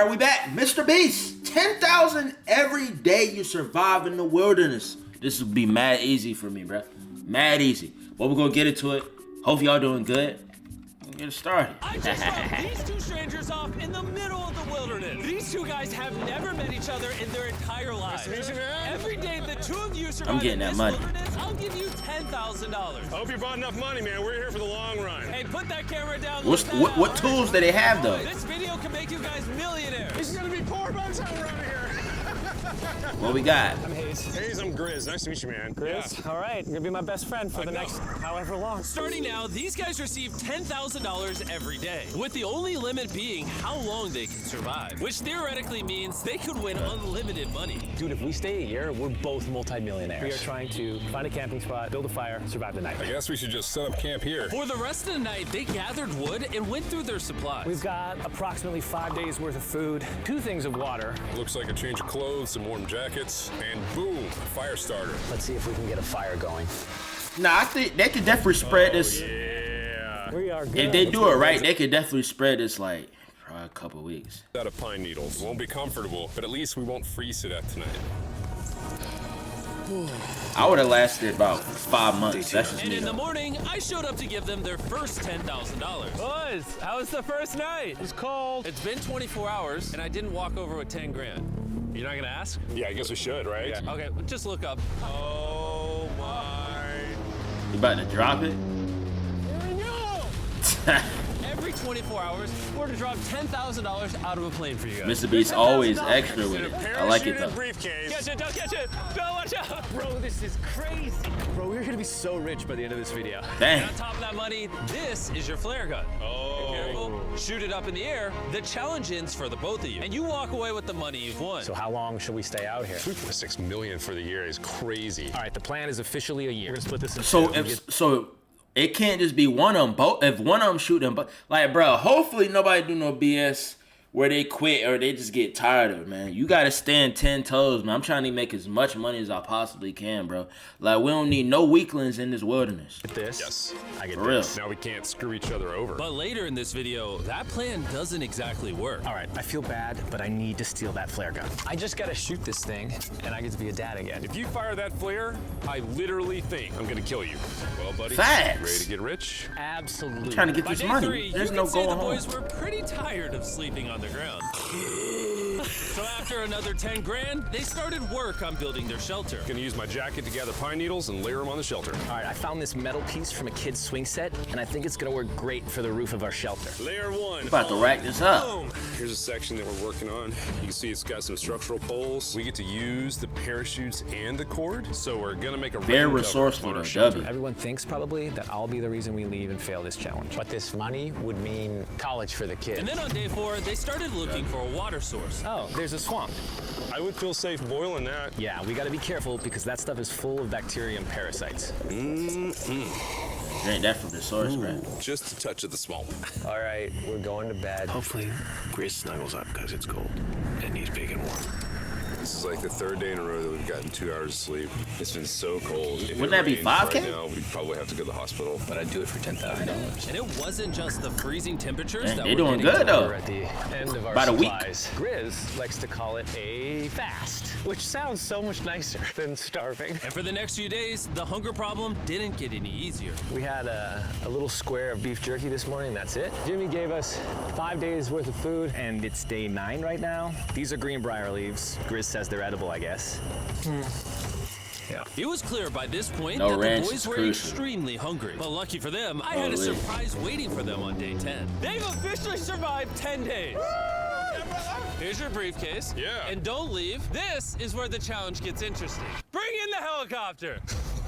right, we back. MrBeast, 10,000 every day you survive in the wilderness. This will be mad easy for me, bro. Mad easy. But we're gonna get into it. Hope y'all doing good. Get it started. I just dropped these two strangers off in the middle of the wilderness. These two guys have never met each other in their entire lives. Every day the two of you survive in this wilderness, I'll give you $10,000. I hope you brought enough money, man. We're here for the long run. Hey, put that camera down. What tools do they have, though? This video can make you guys millionaires. This is gonna be poor by the time we're out of here. What we got? I'm Hayes. Hayes, I'm Grizz. Nice to meet you, man. Grizz? Yeah. All right, you're gonna be my best friend for the next however long. Starting now, these guys receive $10,000 every day, with the only limit being how long they can survive, which theoretically means they could win unlimited money. Dude, if we stay a year, we're both multi-millionaires. We are trying to find a camping spot, build a fire, survive the night. I guess we should just set up camp here. For the rest of the night, they gathered wood and went through their supplies. We've got approximately 5 days worth of food, 2 things of water. Looks like a change of clothes, some warm jackets, and boom, a fire starter. Let's see if we can get a fire going. Nah, I think they could definitely spread this. Yeah. We are good. If they do it right, they could definitely spread this like probably a couple weeks. Out of pine needles. Won't be comfortable, but at least we won't freeze to death tonight. I would have lasted about 5 months. That's just and me. In the morning, I showed up to give them their first $10,000. Boys, how was the first night? It's cold. It's been 24 hours, and I didn't walk over with 10 grand. You're not gonna ask? Yeah, I guess we should, right? Yeah. Okay, just look up. Oh my. You about to drop it? Every 24 hours, we're to drop $10,000 out of a plane for you guys. MrBeast always extra with it. I like it though. Briefcase. Catch it, don't catch it. Don't watch out. Bro, this is crazy. Bro, we're gonna be so rich by the end of this video. Dang. And on top of that money, this is your flare gun. Oh. Careful. Shoot it up in the air. The challenge ends for the both of you. And you walk away with the money you've won. So how long should we stay out here? $3.6 million for the year is crazy. All right, the plan is officially a year. We're gonna split this in So it can't just be one of them. Both, if one of them shoot them, but like, bro, hopefully nobody do no BS where they quit or they just get tired of it, man. You gotta stand 10 toes, man. I'm trying to make as much money as I possibly can, bro. Like, we don't need no weaklings in this wilderness. Get this. Yes. I get For this. real. Now we can't screw each other over. But later in this video, that plan doesn't exactly work. All right, I feel bad, but I need to steal that flare gun. I just gotta shoot this thing, and I get to be a dad again. If you fire that flare, I literally think I'm gonna kill you. Well, buddy, Facts. ready to get rich? Absolutely. Trying to get By this day money. 3, There's you no can say going the home. boys were pretty tired of sleeping on the ground. So after another 10 grand, they started work on building their shelter. Gonna use my jacket to gather pine needles and layer them on the shelter. All right, I found this metal piece from a kid's swing set, and I think it's gonna work great for the roof of our shelter. Layer 1. About to rack this up. Boom. Here's a section that we're working on. You can see it's got some structural poles. We get to use the parachutes and the cord, so we're gonna make a Very rain cover resourceful, on our though, shelter. W. Everyone thinks probably that I'll be the reason we leave and fail this challenge. But this money would mean college for the kids. And then on day 4, they started looking for a water source. Oh, there's a swamp. I would feel safe boiling that. Yeah, we gotta be careful because that stuff is full of bacteria and parasites. Drink that from the source, bro. Just a touch of the swamp. All right, we're going to bed. Hopefully, Grizz snuggles up because it's cold and he's big and warm. This is like the 3rd day in a row that we've gotten 2 hours of sleep. It's been so cold. If Wouldn't it that be rained 5K? Right now, we'd probably have to go to the hospital. But I'd do it for $10,000. And it wasn't just the freezing temperatures Dang, that they were doing getting good, to though. We're at the end of our About a week. supplies. Grizz likes to call it a fast, which sounds so much nicer than starving. And for the next few days, the hunger problem didn't get any easier. We had a little square of beef jerky this morning, that's it. Jimmy gave us 5 days worth of food, and it's day 9 right now. These are greenbrier leaves. Grizz says they're edible, I guess. Yeah. It was clear by this point No that ranch the boys is were crucial. extremely hungry. But lucky for them, I had a Holy. surprise waiting for them on day 10. They've officially survived 10 days. Here's your briefcase. Yeah. And don't leave. This is where the challenge gets interesting. Bring in the helicopter.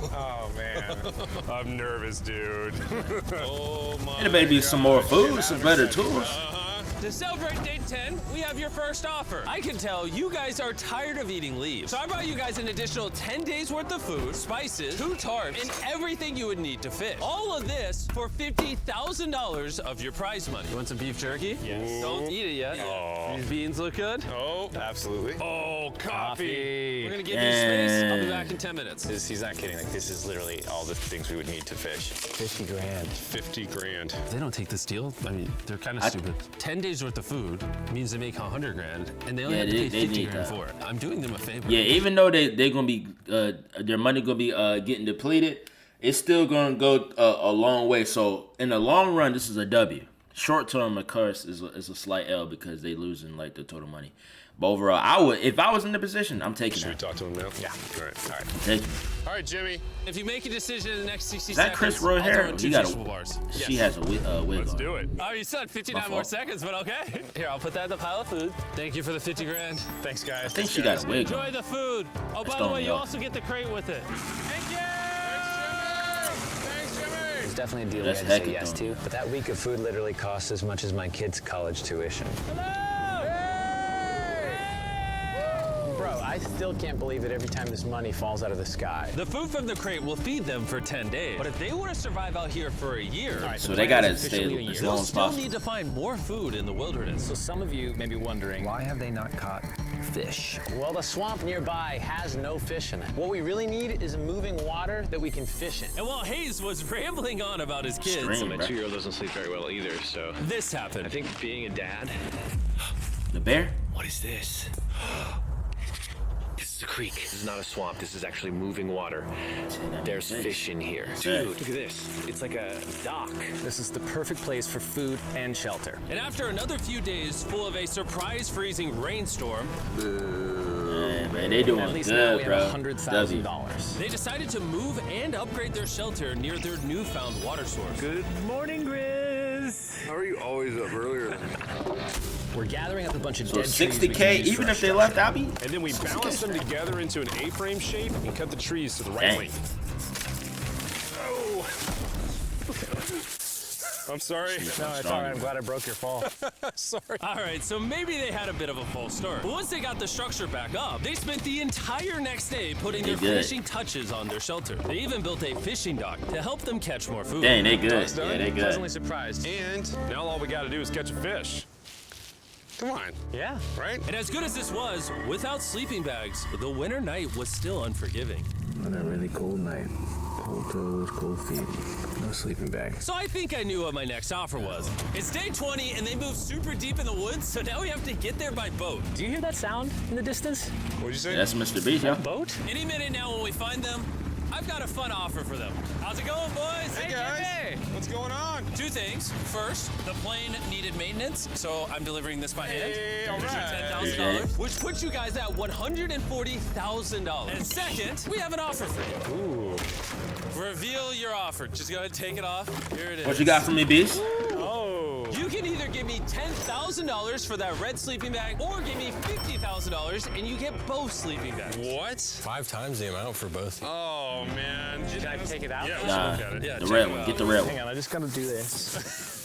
Oh, man. I'm nervous, dude. Oh, my It'll maybe some more food, some better tools. To celebrate day 10, we have your first offer. I can tell you guys are tired of eating leaves. So I brought you guys an additional 10 days worth of food, spices, 2 tarps, and everything you would need to fish. All of this for $50,000 of your prize money. You want some beef jerky? Yes. Don't eat it yet. Oh. These beans look good. Oh, absolutely. Oh, coffee. We're gonna give you space. I'll be back in 10 minutes. He's not kidding. Like, this is literally all the things we would need to fish. 50 grand. 50 grand. They don't take this deal. I mean, they're kind of stupid. 10 days days worth of food means they make 100 grand, and they only have to pay 50 grand for it. I'm doing them a favor. Yeah, even though they're gonna be their money gonna be getting depleted, it's still gonna go a long way. So in the long run, this is a W. Short term, of course, is a slight L because they losing like the total money. But overall, I would, if I was in the position, I'm taking Should we that. talk to him now? Yeah. All right. I'm taking it. All right, Jimmy. If you make a decision in the next 60 Is that seconds, Chris I'll Roy hair? throw in 2 You got teachable bars. She has a wig Let's on. do it. Oh, you said 59 My more fault. seconds, but okay. Here, I'll put that in the pile of food. Thank you for the 50 grand. Thanks, guys. I think she got a wig on. Enjoy the food. Oh, by the throwing way, me you off. also get the crate with it. Thank you. It's definitely a deal That's we had to say heckin' yes though. to. But that week of food literally costs as much as my kids' college tuition. Bro, I still can't believe it every time this money falls out of the sky. The food from the crate will feed them for 10 days. But if they want to survive out here for a year, So they gotta stay as they'll long as still possible. need to find more food in the wilderness. So some of you may be wondering, why have they not caught fish? Well, the swamp nearby has no fish in it. What we really need is moving water that we can fish in. And while Hayes was rambling on about his kids, Stream, My bro. 2-year-old doesn't sleep very well either, so this happened. I think being a dad. The bear? What is this? This is a creek. This is not a swamp. This is actually moving water. There's fish in here. Dude, look at this. It's like a dock. This is the perfect place for food and shelter. And after another few days full of a surprise freezing rainstorm, Man, they doing At least now we good, have bro. $100,000. they decided to move and upgrade their shelter near their newfound water source. Good morning, Grizz. How are you always up earlier? We're gathering up a bunch of So dead trees we can 60K, use even for if they our left structure. Abby? And then we balance them together into an A-frame shape and cut the trees to the right Dang. length. Oh. I'm sorry. No, it's all right. I'm glad I broke your fall. Sorry. All right, so maybe they had a bit of a false start. But once they got the structure back up, they spent the entire next day putting their They good. finishing touches on their shelter. They even built a fishing dock to help them catch more food. Dang, they good. Dogs done? Yeah, they good. Pleasantly surprised. And now all we got to do is catch a fish. Come on, Yeah. right? And as good as this was, without sleeping bags, the winter night was still unforgiving. On a really cold night. Cold toes, cold feet. No sleeping bag. So I think I knew what my next offer was. It's day 20 and they moved super deep in the woods, so now we have to get there by boat. Do you hear that sound in the distance? What'd you say? That's MrBeast, yo. Boat? Any minute now when we find them, I've got a fun offer for them. How's it going, boys? Hey guys, what's going on? 2 things. First, the plane needed maintenance, so I'm delivering this by hand. Hey, all Here's your right. $10,000, which puts you guys at $140,000. And second, we have an offer for you. Ooh. Reveal your offer. Just go ahead and take it off. Here it is. What you got for me, Beast? Oh. You can either give me $10,000 for that red sleeping bag, or give me $50,000 and you get both sleeping bags. What? 5 times the amount for both. Oh man. Can I take it out? Yeah, Nah, look at it. Yeah, the check red them one. out. Get the red one. Hang on, I just gotta do this.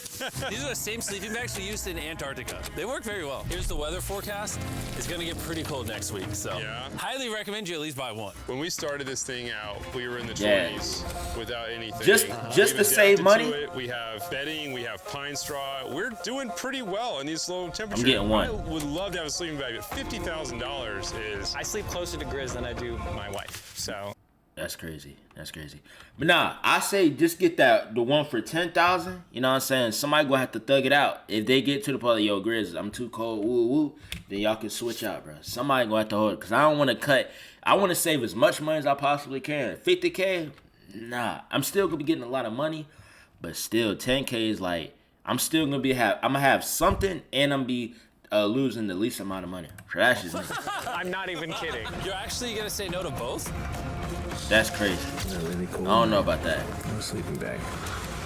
These are the same sleeping bags we used in Antarctica. They work very well. Here's the weather forecast. It's gonna get pretty cold next week, so Yeah. highly recommend you at least buy one. When we started this thing out, we were in the Yeah. 20s without anything. Just We've to save adapted money? to it. We have bedding, we have pine straw. We're doing pretty well in these low temperatures. getting one. I would love to have a sleeping bag, but $50,000 is. I sleep closer to Grizz than I do my wife, so. That's crazy. That's crazy. But nah, I say just get the one for 10,000. You know what I'm saying? Somebody gonna have to thug it out. If they get to the point, yo, Grizz, I'm too cold, woo woo, then y'all can switch out, bro. Somebody gonna have to hold it, cause I don't want to cut. I want to save as much money as I possibly can. 50K, nah. I'm still gonna be getting a lot of money, but still 10K is like I'm still gonna be I'm gonna have something, and I'm be losing the least amount of money. So that's just me. I'm not even kidding. You're actually gonna say no to both? That's crazy. On a really cold I don't know night. about that. No sleeping bag.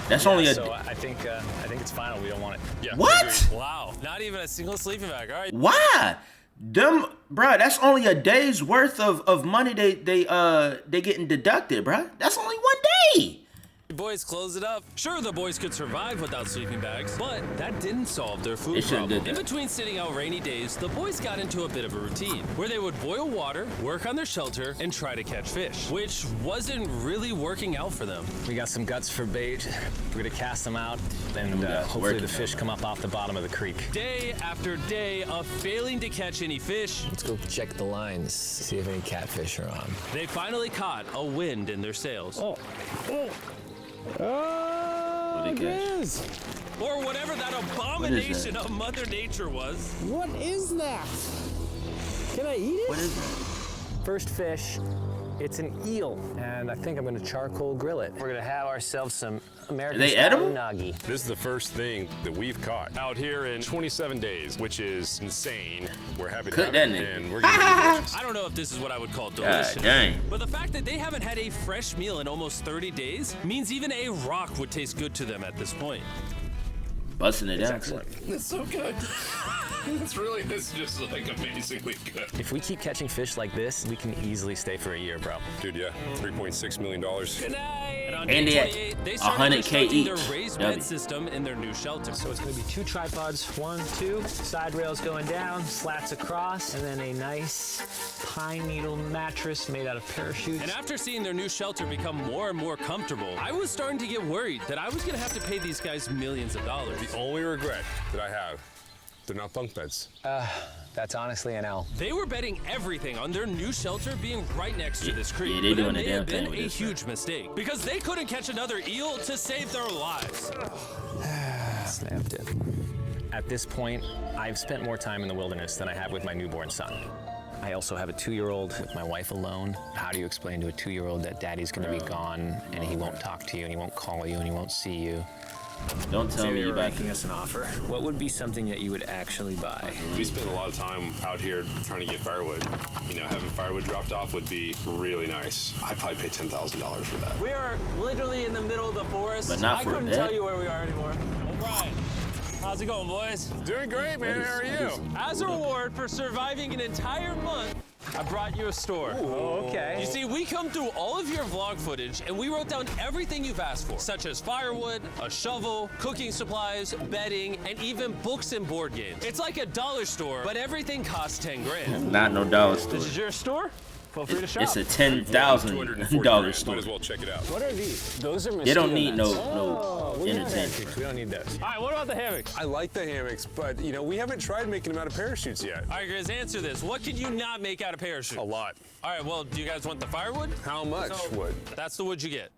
That's only a So I think it's final. We don't want it. Yeah, what? agreed. Wow, not even a single sleeping bag. All right. Why? Them, bruh, that's only a day's worth of money they getting deducted, bruh. That's only one day. Boys, close it up. Sure, the boys could survive without sleeping bags, but that didn't solve their food They shouldn't problem. did In that. between sitting out rainy days, the boys got into a bit of a routine where they would boil water, work on their shelter, and try to catch fish, which wasn't really working out for them. We got some guts for bait. We're gonna cast them out, and got hopefully working the fish on come up off the bottom of the creek. Day after day of failing to catch any fish, Let's go check the lines, see if any catfish are on. they finally caught a wind in their sails. What they catch? Grizz. Or whatever that abomination of Mother Nature was. What is that? Can I eat it? What is that? First fish, it's an eel, and I think I'm gonna charcoal grill it. We're gonna have ourselves some American they style edible? unagi. This is the first thing that we've caught out here in 27 days, which is insane. We're happy to Cook have that it, nigga. and we're gonna I don't know if this is what I would call God delicious. dang. But the fact that they haven't had a fresh meal in almost 30 days means even a rock would taste good to them at this point. Busting it down. Excellent. It's so good. It's just like amazingly good. If we keep catching fish like this, we can easily stay for a year, bro. Dude, yeah, $3.6 million. Good night. And on And day they at 28, they started 100K constructing their each. raised W. bed system in their new shelter. So it's gonna be 2 tripods, 1, 2, side rails going down, slats across, and then a nice pine needle mattress made out of parachutes. And after seeing their new shelter become more and more comfortable, I was starting to get worried that I was gonna have to pay these guys millions of dollars. The only regret that I have, they're not bunk beds. That's honestly an L. They were betting everything on their new shelter being right next to this creek. Yeah, they but doing it the may damn have been thing with a this, huge mistake because they couldn't catch another eel to save their lives. Snapped it. At this point, I've spent more time in the wilderness than I have with my newborn son. I also have a 2-year-old with my wife alone. How do you explain to a 2-year-old that daddy's gonna be gone and he won't talk to you and he won't call you and he won't see you? Don't tell me you about making us an offer. What would be something that you would actually buy? We spend a lot of time out here trying to get firewood. You know, having firewood dropped off would be really nice. I'd probably pay $10,000 for that. We are literally in the middle of the forest. But not I for a couldn't bed. tell you where we are anymore. O'Brien, how's it going, boys? Doing great, man. How are you? As a reward for surviving an entire month, I brought you a store. Okay. You see, we come through all of your vlog footage and we wrote down everything you've asked for, such as firewood, a shovel, cooking supplies, bedding, and even books and board games. It's like a dollar store, but everything costs 10 grand. Not no dollar store. This is your store? Feel free to shop. It's a $10,000 store. Might as well check it out. What are these? Those are They don't need mosquito no nets. entertainment. We don't need those. All right, what about the hammocks? I like the hammocks, but you know, we haven't tried making them out of parachutes yet. All right, Grizz, answer this. What can you not make out of parachute? A lot. All right, well, do you guys want the firewood? How much wood? That's the wood you get.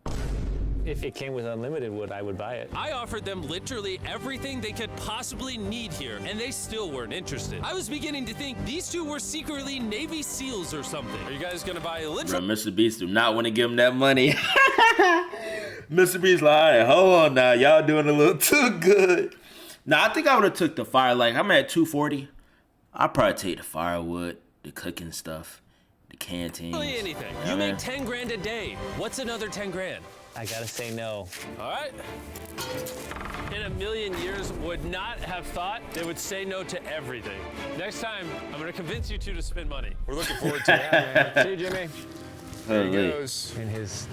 If it came with unlimited wood, I would buy it. I offered them literally everything they could possibly need here, and they still weren't interested. I was beginning to think these two were secretly Navy SEALs or something. Are you guys gonna buy a Bro, literal? MrBeast do not want to give him that money. MrBeast like, all right, hold on now. Y'all doing a little too good. Nah, I think I would have took the fire. Like, I'm at 240. I'd probably take the firewood, the cooking stuff, the canteen. Literally anything. You make 10 grand a day. What's another 10 grand? I gotta say no. All right. In a million years, would not have thought they would say no to everything. Next time, I'm gonna convince you two to spend money. We're looking forward to it. See you, Jimmy. There he Holy. goes. In his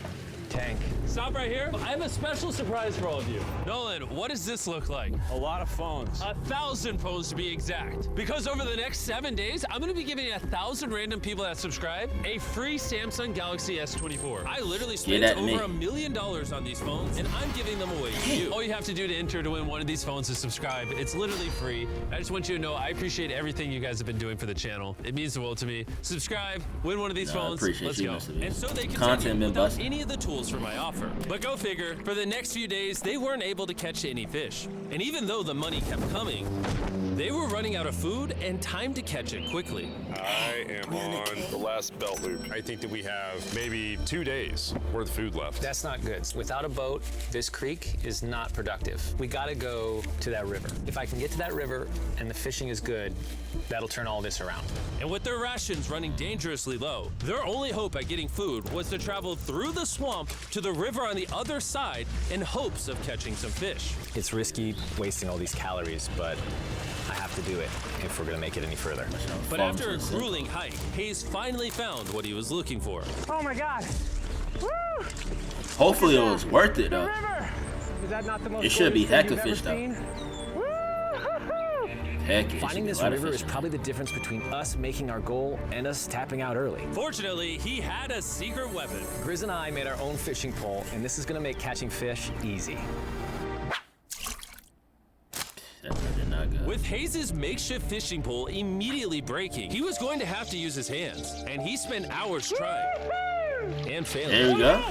tank. Stop right here. I have a special surprise for all of you. Nolan, what does this look like? A lot of phones. 1,000 phones to be exact. Because over the next 7 days, I'm gonna be giving 1,000 random people that subscribe a free Samsung Galaxy S24. I literally spent that over me. $1 million on these phones, and I'm giving them away to you. All you have to do to enter to win one of these phones is subscribe. It's literally free. I just want you to know I appreciate everything you guys have been doing for the channel. It means the world to me. Subscribe, win one of these Nah, I phones. appreciate Let's you, go. Mr. Beast. And so they Content continue been without busting. any of the tools for my offer. But go figure, for the next few days, they weren't able to catch any fish. And even though the money kept coming, they were running out of food and time to catch it quickly. I am on the last belt loop. I think that we have maybe 2 days worth of food left. That's not good. Without a boat, this creek is not productive. We gotta go to that river. If I can get to that river and the fishing is good, that'll turn all this around. And with their rations running dangerously low, their only hope at getting food was to travel through the swamp to the river on the other side in hopes of catching some fish. It's risky wasting all these calories, but I have to do it if we're gonna make it any further. But after a grueling hike, Hayes finally found what he was looking for. Oh my God. Woo! Hopefully it was worth it The though. river. Is that not the most It should be gorgeous thing heck of you've fish, ever though. seen? Woo-hoo-hoo! Heck, it Finding should be this a lot of river is fish. probably the difference between us making our goal and us tapping out early. Fortunately, he had a secret weapon. Grizz and I made our own fishing pole, and this is gonna make catching fish easy. That did not go. With Hayes' makeshift fishing pole immediately breaking, he was going to have to use his hands, and he spent hours trying and failing. There we go.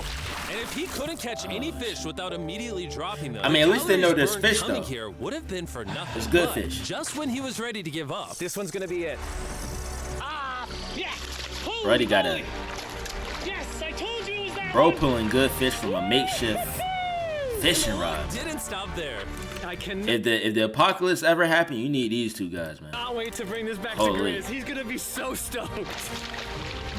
And if he couldn't catch any fish without immediately dropping them, I mean, at least they know calories there's burned fish, coming though. here would have been for nothing. It's good But fish. Just when he was ready to give up, This one's gonna be it. Yeah. Brody got a Yes, I told you it was that bro one. pulling good fish from a makeshift fishing rod. didn't stop there. I can If the apocalypse ever happen, you need these two guys, man. not wait to bring this back Holy. to Grizz. He's gonna be so stoked.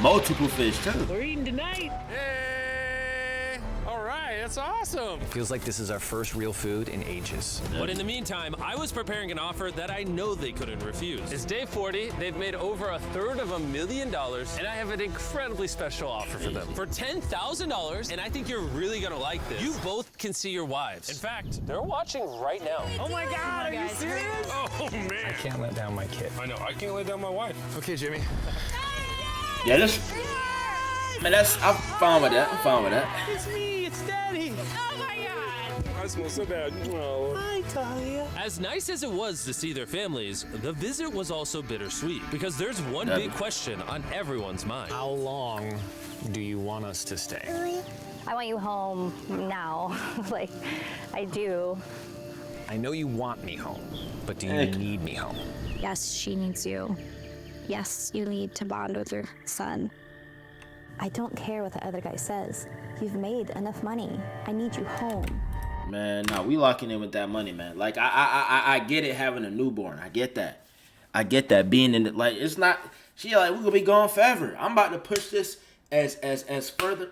Multiple fish too. We're eating tonight. Hey! All right, that's awesome. Feels like this is our first real food in ages. But in the meantime, I was preparing an offer that I know they couldn't refuse. It's day 40. They've made over $350,000, and I have an incredibly special offer for them. For $10,000, and I think you're really gonna like this. You both can see your wives. In fact, they're watching right now. Oh my God, are you serious? Oh man. Can't let down my kid. I know. I can't lay down my wife. Okay, Jimmy. Yeah, this. Man, I'm fine with that. I'm fine with that. It's me, it's Daddy. Oh my God. I smell so bad. Oh. Hi, Talia. As nice as it was to see their families, the visit was also bittersweet because there's one Yeah. big question on everyone's mind. How long do you want us to stay? I want you home now. Like, I do. I know you want me home, but do you Heck. need me home? Yes, she needs you. Yes, you need to bond with your son. I don't care what the other guy says. You've made enough money. I need you home. Man, no, we locking in with that money, man. Like I get it having a newborn. I get that. I get that being in it. Like it's not. She like we're gonna be gone forever. I'm about to push this as further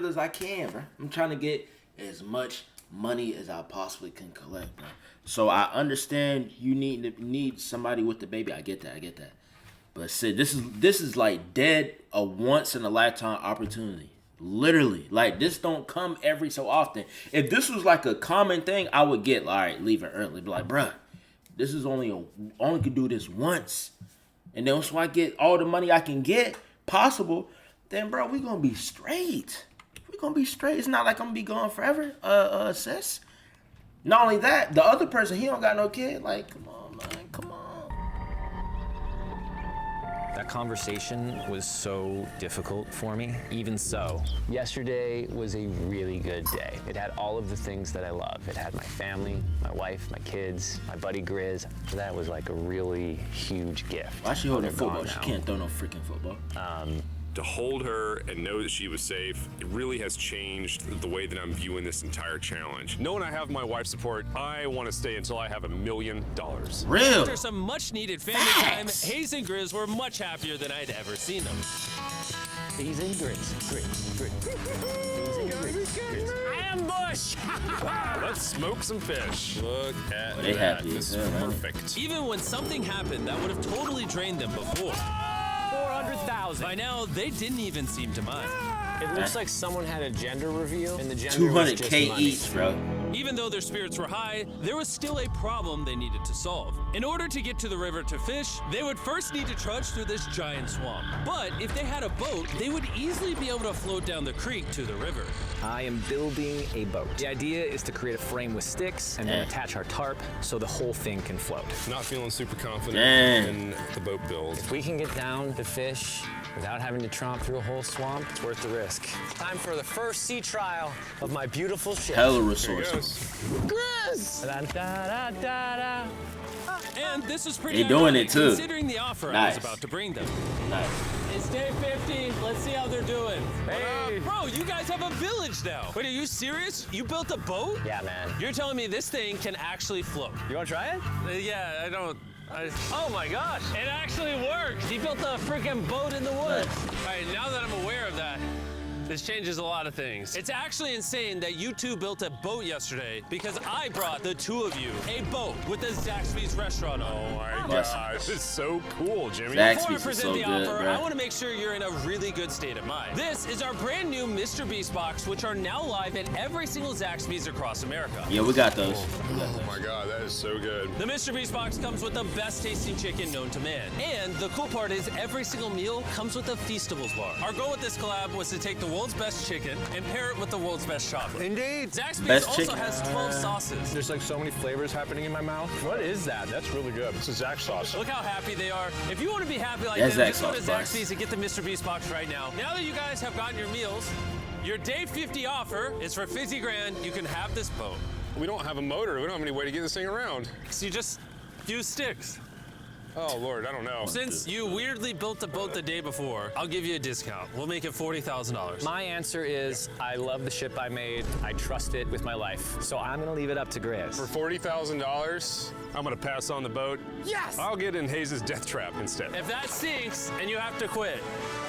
as I can, bro. I'm trying to get as much money as I possibly can collect, bro. So I understand you need somebody with the baby. I get that. But Sid, this is like dead a once in a lifetime opportunity. Literally, like this don't come every so often. If this was like a common thing, I would get all right, leave it early. Be like, bruh, this is only could do this once, and then once I get all the money I can get possible, then bro, we gonna be straight. We gonna be straight. It's not like I'm gonna be gone forever, sis. Not only that, the other person he don't got no kid. Like, come on, man, come on. That conversation was so difficult for me. Even so, yesterday was a really good day. It had all of the things that I love. It had my family, my wife, my kids, my buddy Grizz. That was like a really huge gift. Why she holding They're football? gone She now. can't throw no freaking football. To hold her and know that she was safe, it really has changed the way that I'm viewing this entire challenge. Knowing I have my wife's support, I want to stay until I have $1 million. Real. After some much needed family Facts. time, Hayes and Grizz were much happier than I'd ever seen them. Hayes and Grizz. Ambush. Let's smoke some fish. Look at They that. happy This as is hell, man. perfect. Even when something happened that would have totally drained them before, 400,000. by now they didn't even seem to mind. It looks like someone had a gender reveal, and the gender was just 200K money. each, bro. Even though their spirits were high, there was still a problem they needed to solve. In order to get to the river to fish, they would first need to trudge through this giant swamp. But if they had a boat, they would easily be able to float down the creek to the river. I am building a boat. The idea is to create a frame with sticks and then Yeah. attach our tarp so the whole thing can float. Not feeling super confident Dang. in the boat build. If we can get down to fish without having to tromp through a whole swamp, it's worth the risk. Time for the first sea trial of my beautiful ship. Hella Here it resourceful. goes. Da-da-da-da-da. And this is pretty They doing ironic it too. considering the offer I Nice. was about to bring them. Nice. It's day 50. Let's see how they're doing. Hey. Bro, you guys have a village now. Wait, are you serious? You built a boat? Yeah, man. You're telling me this thing can actually float? You want to try it? Yeah, I don't. Oh my gosh, it actually works. He built a freaking boat in the woods. All right, now that I'm aware of that, this changes a lot of things. It's actually insane that you two built a boat yesterday because I brought the two of you a boat with the Zaxby's restaurant on. Oh my Bless gosh, this is so cool, Jimmy. Zaxby's Before I is present so the good, offer, bro. I want to make sure you're in a really good state of mind. This is our brand new MrBeast box, which are now live at every single Zaxby's across America. Yeah, we got those. We got Oh those. my god, that is so good. The MrBeast box comes with the best tasting chicken known to man. And the cool part is every single meal comes with a Feastables bar. Our goal with this collab was to take the world's best chicken and pair it with the world's best chocolate. Indeed. Zaxby's Best also chicken. has 12 sauces. There's like so many flavors happening in my mouth. What is that? That's really good. It's a Zax sauce. Look how happy they are. If you want to be happy like That's them, just go to Zaxby's box. Zaxby's and get the MrBeast box right now. Now that you guys have gotten your meals, Your day 50 offer is for 50 grand. You can have this boat. We don't have a motor. We don't have any way to get this thing around. So you just use sticks. Oh, Lord, I don't know. Since you weirdly built the boat the day before, I'll give you a discount. We'll make it $40,000. My answer is I love the ship I made. I trust it with my life. So I'm gonna leave it up to Grizz. For $40,000, I'm gonna pass on the boat. Yes! I'll get in Hayes' death trap instead. If that stinks and you have to quit,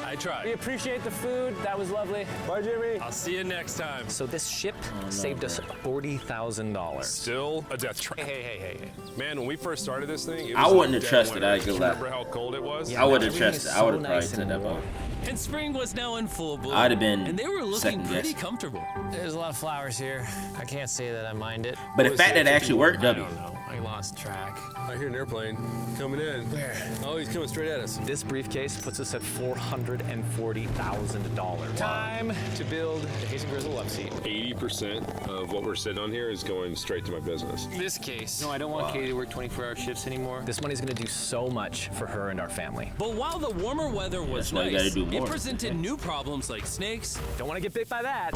I tried. We appreciate the food. That was lovely. Bye, Jimmy. I'll see you next time. So this ship saved us $40,000. Still a death trap. Hey. Man, when we first started this thing, it was I wouldn't a have dead trusted winter. it, I could lie. Remember how cold it was? I would have everything's trusted. I would have so probably nice said and that warm. boat. And spring was now in full bloom. I'd have been and they were looking second pretty guessing. comfortable. There's a lot of flowers here. I can't say that I mind it. But the fact that it actually worked, I W. don't know. I lost track. I hear an airplane coming in. Where? Oh, he's coming straight at us. This briefcase puts us at $440,000. Time to build the Hayes and Grizzle love seat. 80% of what we're sitting on here is going straight to my business. This case. No, I don't want Katie to work 24-hour shifts anymore. This money's gonna do so much for her and our family. But while the warmer weather was That's why you nice, gotta do it more. presented new problems like snakes Don't want to get bit by that.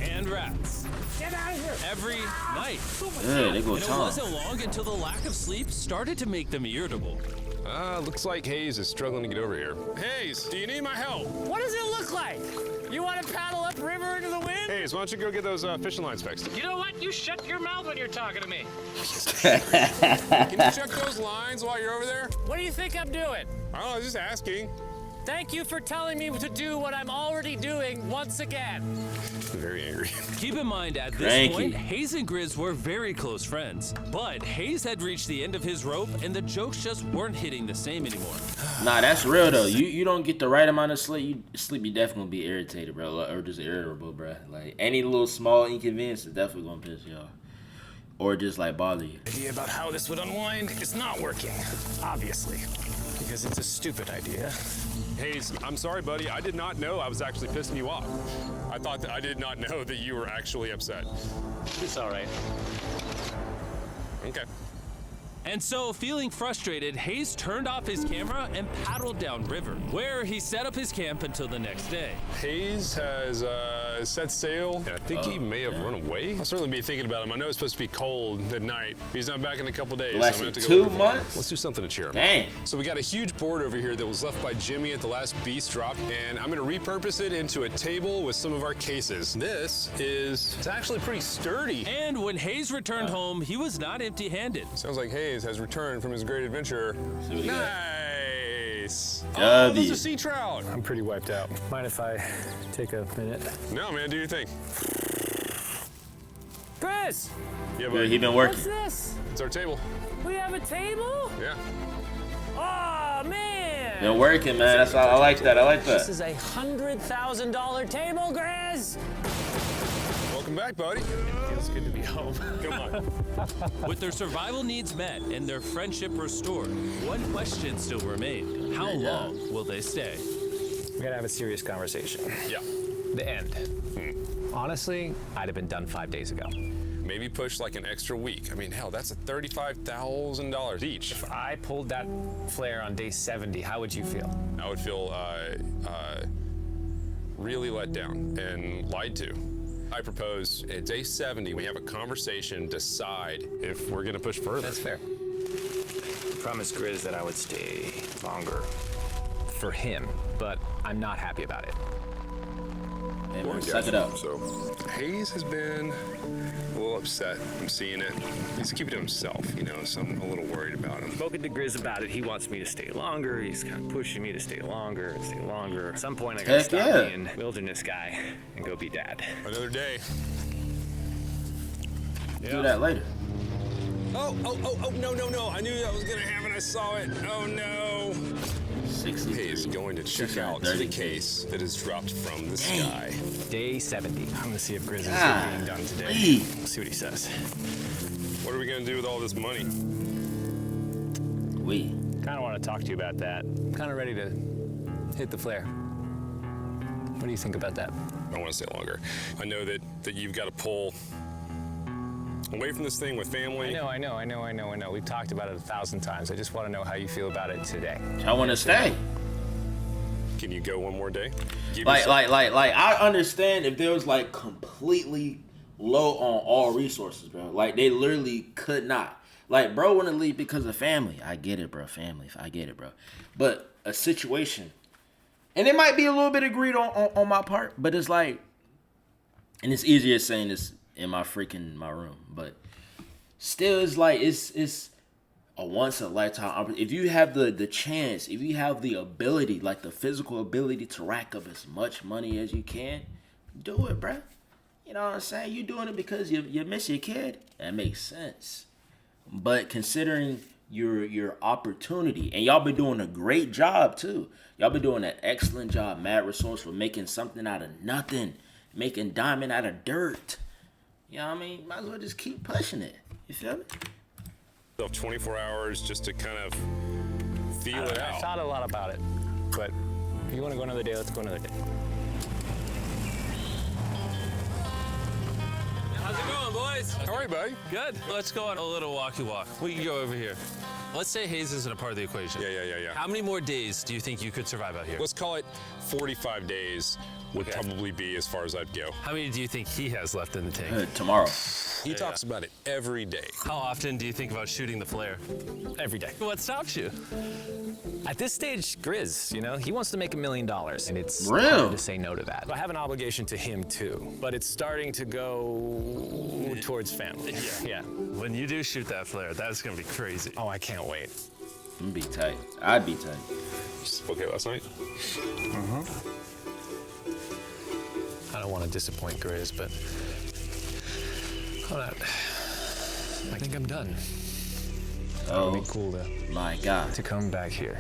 and rats. Get out of here! Every night. Yeah, they go And it Tom. wasn't long until the lack of sleep started to make them irritable. Looks like Hayes is struggling to get over here. Hayes, do you need my help? What does it look like? You want to paddle upriver into the wind? Hayes, why don't you go get those fishing lines fixed? You know what? You shut your mouth when you're talking to me. Can you check those lines while you're over there? What do you think I'm doing? I don't know, just asking. Thank you for telling me to do what I'm already doing once again. I'm very angry. Keep in mind, at this Cranky. point, Hayes and Grizz were very close friends. But Hayes had reached the end of his rope, and the jokes just weren't hitting the same anymore. Nah, that's real though. You don't get the right amount of sleep. You definitely be irritated, bro, or just irritable, bro. Like any little small inconvenience is definitely gonna piss you off, or just like bother you. Idea about how this would unwind is not working, obviously, because it's a stupid idea. Hayes, I'm sorry, buddy. I did not know I was actually pissing you off. I did not know that you were actually upset. It's all right. Okay. And so, feeling frustrated, Hayes turned off his camera and paddled downriver, where he set up his camp until the next day. Hayes has set sail, and I think he may have run away. I'll certainly be thinking about him. I know it's supposed to be cold at night. He's not back in a couple days. Less so I'm than gonna have to go 2 look for him. months? Let's do something to cheer him. Dang. So we got a huge board over here that was left by Jimmy at the last Beast drop, and I'm gonna repurpose it into a table with some of our cases. It's actually pretty sturdy. And when Hayes returned home, he was not empty-handed. Sounds like Hayes has returned from his great adventure. See what we got. Nice. Oh, W. those are sea trout. I'm pretty wiped out. Mind if I take a minute? No, man, do your thing. Chris, Yeah, Dude, buddy. he been what's working. this? It's our table. We have a table? Yeah. Oh, man! Been working, man. That's all. I like that. I like This that. is a $100,000 table, Grizz! Welcome back, buddy. Feels good to be home. Come on. With their survival needs met and their friendship restored, one question still remained. How long will they stay? We gotta have a serious conversation. Yeah. The end. Honestly, I'd have been done 5 days ago. Maybe push like an extra week. I mean, hell, that's a $35,000 each. If I pulled that flare on day 70, how would you feel? I would feel really let down and lied to. I propose at day 70, we have a conversation, decide if we're gonna push further. That's fair. I promised Grizz that I would stay longer. For him, but I'm not happy about it. Hey, man, suck it up. So Hayes has been a little upset. I'm seeing it. He's keeping it to himself, you know, so I'm a little worried about him. Spoken to Grizz about it. He wants me to stay longer. He's kind of pushing me to stay longer and stay longer. At some point, I gotta Heck stop yeah. being wilderness guy and go be dad. Another day. Do that later. Oh, no. I knew that was gonna happen. I saw it. Oh, no. 63. Hayes going to check out the case that is dropped from the sky. Day 70. I'm gonna see if Grizz is Ah, getting done today. please. We'll see what he says. What are we gonna do with all this money? We. Kind of want to talk to you about that. Kind of ready to hit the flare. What do you think about that? I want to stay longer. I know that you've got to pull away from this thing with family. I know. We've talked about it 1,000 times. I just want to know how you feel about it today. I want to stay. Can you go one more day? Like I understand if there was like completely low on all resources, bro. Like they literally could not. Like bro want to leave because of family. I get it, bro. Family. I get it, bro. But a situation, and it might be a little bit of greed on my part, but it's like, and it's easier saying this in my room, but still it's like it's a once in a lifetime opportunity. If you have the chance, if you have the ability, like the physical ability to rack up as much money as you can, do it, bruh. You know what I'm saying? You doing it because you miss your kid. That makes sense. But considering your opportunity, and y'all been doing a great job too. Y'all been doing an excellent job, mad resourceful, making something out of nothing, making diamond out of dirt. You know what I mean? Might as well just keep pushing it. You feel me? 24 hours just to kind of feel it out. I thought a lot about it, but if you want to go another day, let's go another day. How's it going, boys? All right, buddy. Good. Let's go on a little walkie walk. We can go over here. Let's say Hayes isn't a part of the equation. Yeah. How many more days do you think you could survive out here? Let's call it 45 days would probably be as far as I'd go. How many do you think he has left in the tank? Tomorrow. He talks about it every day. How often do you think about shooting the flare? Every day. What stops you? At this stage, Grizz, you know, he wants to make $1 million, and it's Real. hard to say no to that. I have an obligation to him too, but it's starting to go towards family. Yeah. When you do shoot that flare, that's gonna be crazy. Oh, I can't wait. I'm be tight. I'd be tight. Okay, last night? I don't want to disappoint Grizz, but hold on. I think I'm done. Oh, It'd be cool my God. to come back here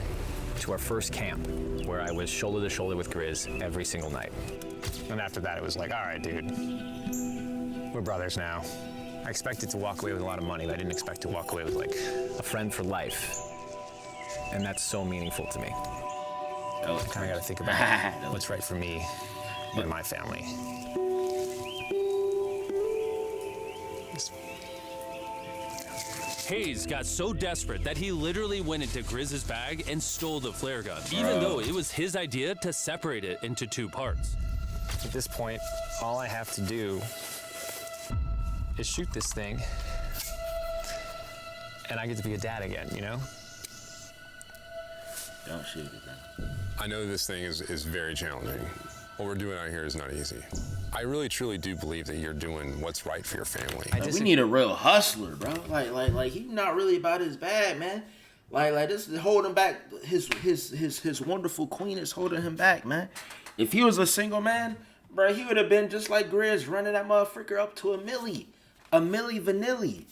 to our first camp where I was shoulder to shoulder with Grizz every single night. And after that, it was like, all right, dude, we're brothers now. I expected to walk away with a lot of money, but I didn't expect to walk away with like a friend for life. And that's so meaningful to me. I kind of got to think about what's right for me and my family. Hayes got so desperate that he literally went into Grizz's bag and stole the flare gun, even though it was his idea to separate it into 2 parts. At this point, all I have to do is shoot this thing, and I get to be a dad again, you know? Don't shoot it, man. I know this thing is very challenging. What we're doing out here is not easy. I really, truly do believe that you're doing what's right for your family. We need a real hustler, bro. Like he's not really about his bag, man. Like this is holding back. His wonderful queen is holding him back, man. If he was a single man, bro, he would have been just like Grizz, running that motherfucker up to a milli vanilli.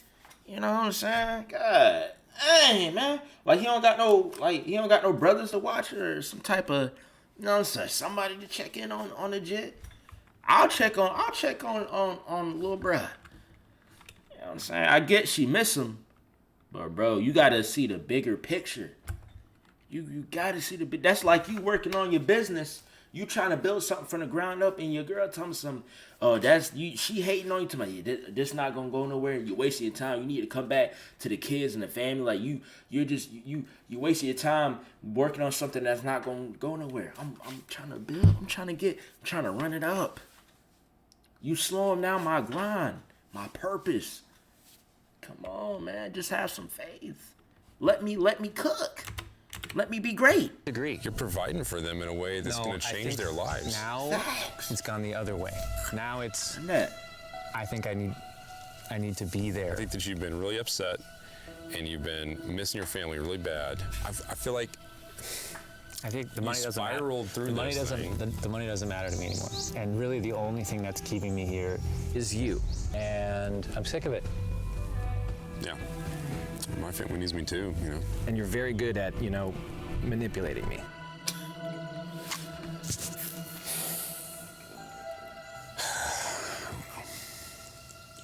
You know what I'm saying? God, hey, man. Like he don't got no brothers to watch or some type of, you know what I'm saying, somebody to check in on the jet. I'll check on little bruh. You know what I'm saying? I get she miss him, but bro, you gotta see the bigger picture. You gotta see that's like you working on your business. You trying to build something from the ground up, and your girl tell me something. Oh, she hating on you. To me, this not gonna go nowhere. You wasting your time. You need to come back to the kids and the family. Like you wasting your time working on something that's not gonna go nowhere. I'm trying to build. I'm trying to run it up. You slowing down my grind, my purpose. Come on, man. Just have some faith. Let me cook. Let me be great. Agree. You're providing for them in a way that's going to change their lives. Now it's gone the other way. Now it's. I think I need to be there. I think that you've been really upset, and you've been missing your family really bad. I feel like. I think the money doesn't spiraled through the money doesn't the money doesn't matter to me anymore. And really, the only thing that's keeping me here is you. And I'm sick of it. Yeah. My family needs me too, you know. And you're very good at, you know, manipulating me.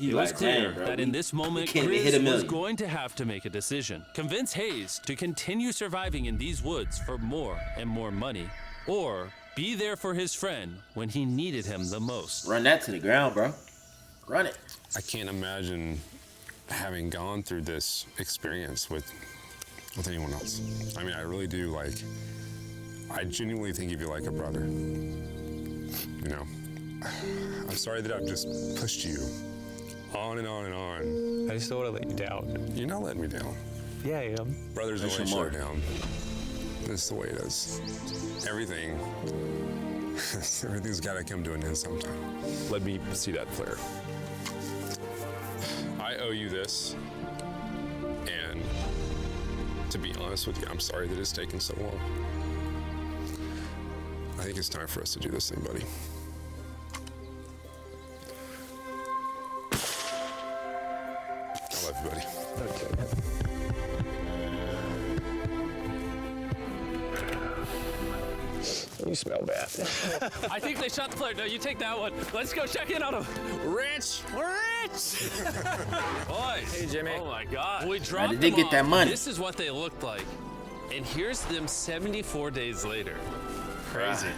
It was clear that in this moment, Grizz was going to have to make a decision. Convince Hayes to continue surviving in these woods for more and more money, or be there for his friend when he needed him the most. Run that to the ground, bro. Run it. I can't imagine having gone through this experience with anyone else. I mean, I really do, like, I genuinely think of you like a brother. You know, I'm sorry that I've just pushed you on and on and on. I just don't want to let you down. You're not letting me down. Yeah, I am. Brothers don't let each other down. This is the way it is. Everything's got to come to an end sometime. Let me see that flare. I owe you this, and to be honest with you, I'm sorry that it's taken so long. I think it's time for us to do this thing, buddy. I love you, buddy. Okay. You smell bad. I think they shot the flare. No, you take that one. Let's go check in on him. Rich. Boys. Hey, Jimmy. Oh, my God. We dropped them did get off. that money. This is what they looked like. And here's them 74 days later. Crazy.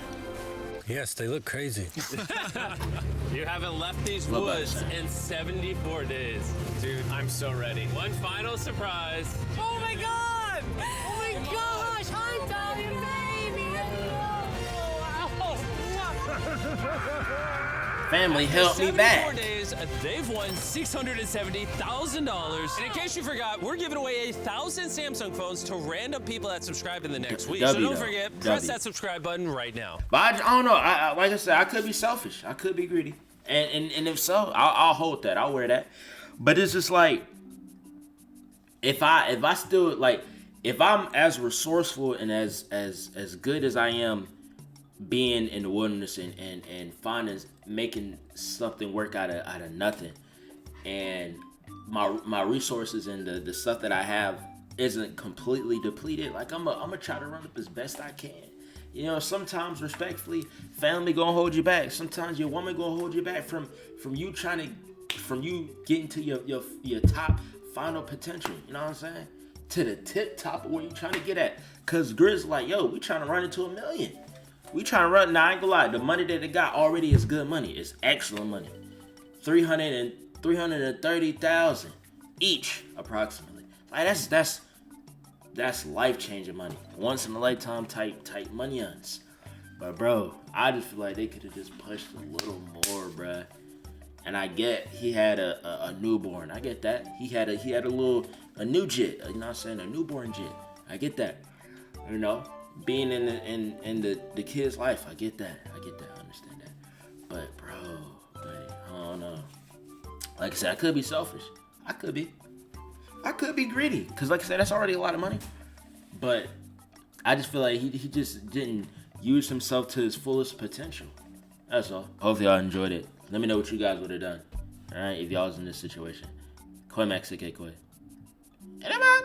Yes, they look crazy. You haven't left these woods in 74 days. Dude, I'm so ready. One final surprise. Oh my God! Oh my gosh! I'm dying, baby! Family, help me 74 back. days, they've won $670,000. And in case you forgot, we're giving away 1,000 Samsung phones to random people that subscribe in the next week. So don't forget, press that subscribe button right now. But I don't know. Like I said, I could be selfish. I could be greedy. And if so, I'll hold that. I'll wear that. But it's just like, if I'm as resourceful and as good as I am being in the wilderness and making something work out of nothing, and my resources and the stuff that I have isn't completely depleted, like I'm gonna try to run up as best I can. You know, sometimes respectfully, family gonna hold you back. Sometimes your woman gonna hold you back from you getting to your top final potential. You know what I'm saying? To the tip top of where you trying to get at. Cause Grizz like, yo, we trying to run into 1 million. We trying to run. Now I ain't gonna lie, the money that they got already is good money. It's excellent money. 330,000 each, approximately. Like that's life-changing money. Once in a lifetime type money-uns. But bro, I just feel like they could have just pushed a little more, bruh. And I get he had a newborn. I get that. He had a new jit. You know what I'm saying? A newborn jit. I get that. You know, being in the kid's life. I get that. I understand that. But bro, buddy, I don't know. Like I said, I could be selfish. I could be greedy. Cause like I said, that's already a lot of money. But I just feel like he just didn't use himself to his fullest potential. That's all. Hopefully y'all enjoyed it. Let me know what you guys would have done. Alright, if y'all was in this situation. Koi Max, Koi. And I'm out.